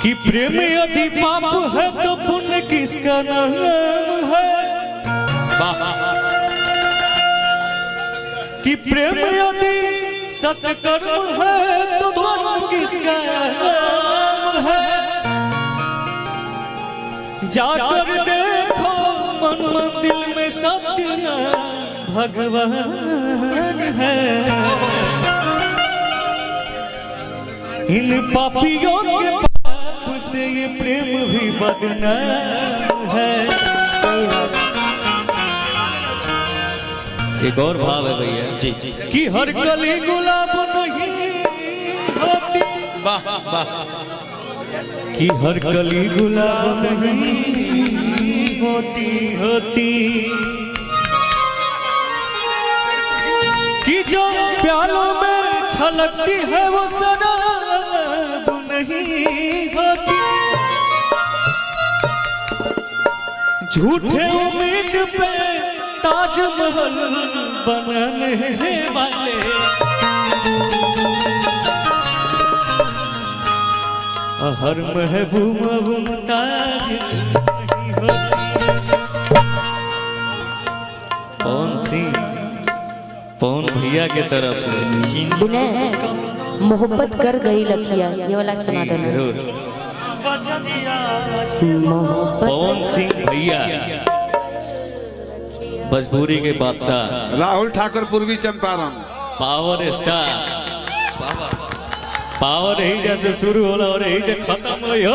कि प्रेम यदि पाप है तो पुण्य किसका नाम है। कि प्रेम यदि सत्कर्म है तो धर्म किसका नाम है। जाकर देखो मन मंदिर में सत्य भगवान है। इन पापियों के पाप से ये प्रेम भी बदनाम है। एक और भाव है भैया जी कि हर कली गुलाब नहीं होती। वाह वाह। कि हर कली गुलाब नहीं होती। कि जो प्यालों में छलकती है वो शराब नहीं होती। झूठे उम्मीद पे ताजमहल बनाने वाले हर महबूब मुमताज नहीं होती। पवन भैया के तरफ से मोहब्बत कर गई लखिया, ये वाला सुना दो जरूर। पवन सिंह भैया भोजपुरी के बादशाह राहुल ठाकुर पूर्वी चंपारण पावर स्टार। पावर यही जैसे शुरू होला और यही जैसे खत्म हुई हो।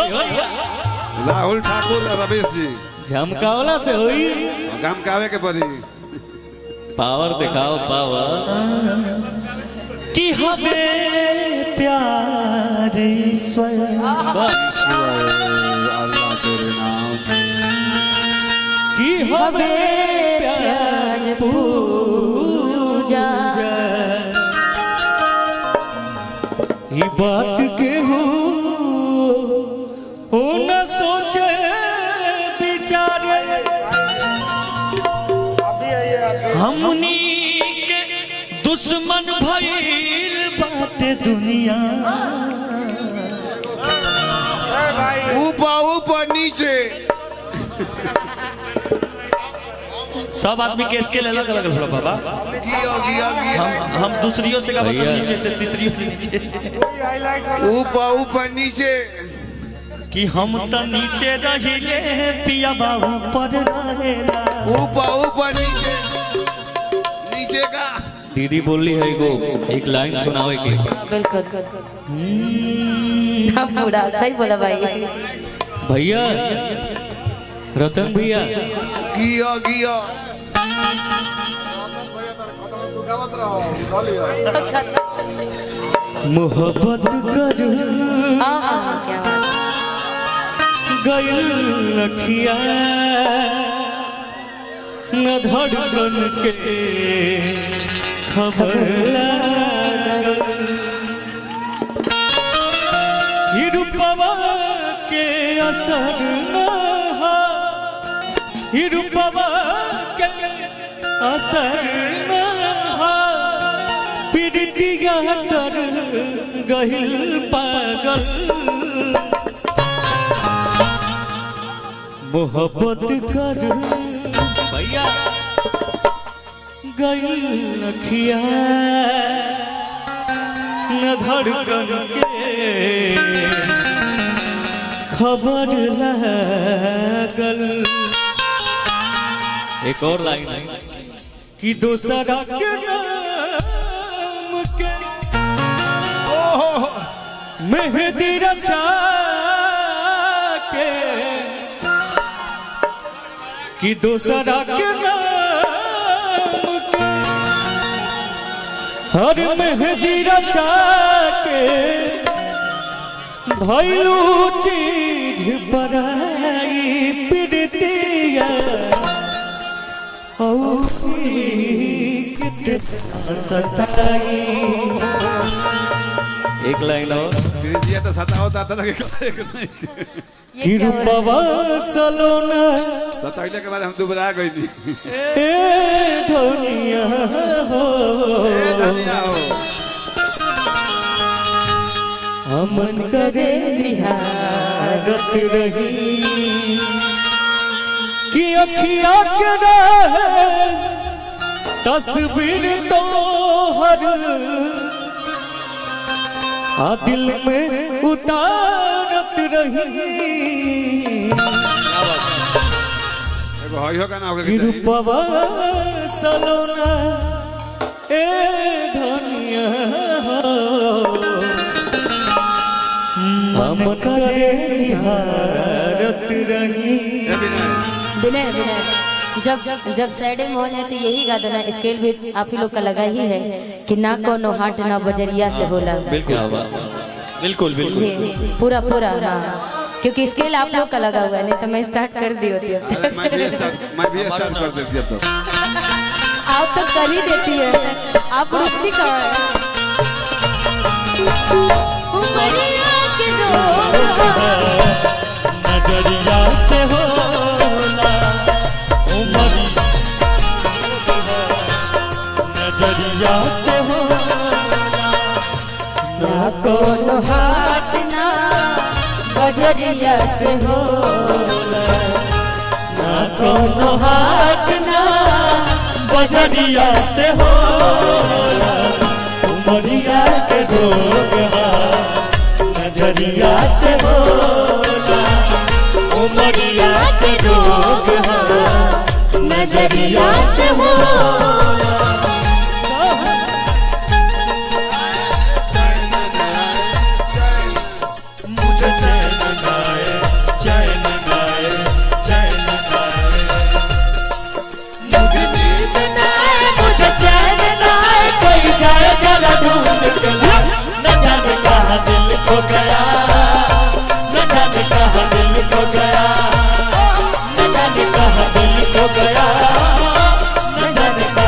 राहुल ठाकुर रमेश जी झमकावला से हुई धमकावे के पड़ी। पावर दिखाओ पावर। कि हमें प्यार ईश्वर अल्लाह तेरे नाम कि हमें प्यार पूजा। ये बात के हो न सोचे बिचारे हमनी के दुश्मन भइल बाटे दुनिया। ऊपर ऊपर नीचे सब आदमी के स्केल अलग अलग होला बाबा। हम दूसरियों से का मतलब नीचे से तीसरियों से नीचे ऊपर ऊपर नीचे। कि हम तो नीचे रहिले पिया बाबू पर रहेला। ऊपर ऊपर नीचे नीचे का दीदी बोली है गो एक लाइन सुनावे के। बिल्कुल पूरा सही बोला भाई। भैया रतन भैया गिया गिया मोहब्बत कर गइल लखिया न धड़कन के खबर लागल। ही रूपवा के असर न हा। ही रूपवा के असर न हा। प्रीतिया कर गइल पागल। मोहब्बत कर भैया गइल लखिया न धड़कन के खबर लागल। एक और लाइन है कि दूसरा के नाम के मेहंदी रचा के। कि दूसरा के नाम के हर मेहंदी रचा के भइलू चीज पराई प्रीतिया। सताई। एक लाइन और दिया तो सताओ ता लगे ये कि क्या हो रहा रूपवा सलोना सताइले के बाद हम दुबरा गई थी ए धनिया हो ए धनिया हो हमन करे निहारत रही कि अखिया के रहे तस्वीर तो हर दिल में उतारत रही एगो हई हो का ना होके कि चाहिए रूपवा सलोना ए धनिया हम करे निहारत रही ए बिना विनय विनय जब जब सैडे में हो जाए तो यही गा देना। स्केल भी आप ही लोग का लगा ही है कि ना कोनो हाट ना बजरिया से होला। बिल्कुल बिल्कुल ये पूरा पूरा हाँ, क्योंकि स्केल आप लोग का लगा हुआ है, नहीं तो मैं स्टार्ट कर दी होती अब तक। मैं भी स्टार्ट कर देती अब तो आप तो कर ही देती है, आप रुकती कहाँ है? उमरिया के नजरिया से होला नजरिया से होला ना कोनो हाथ ना बजरिया से होला, ना कोनो हाथ ना बजरिया से होला उमरिया के रोग नजरिया से होला उमरिया के रोग नजरिया से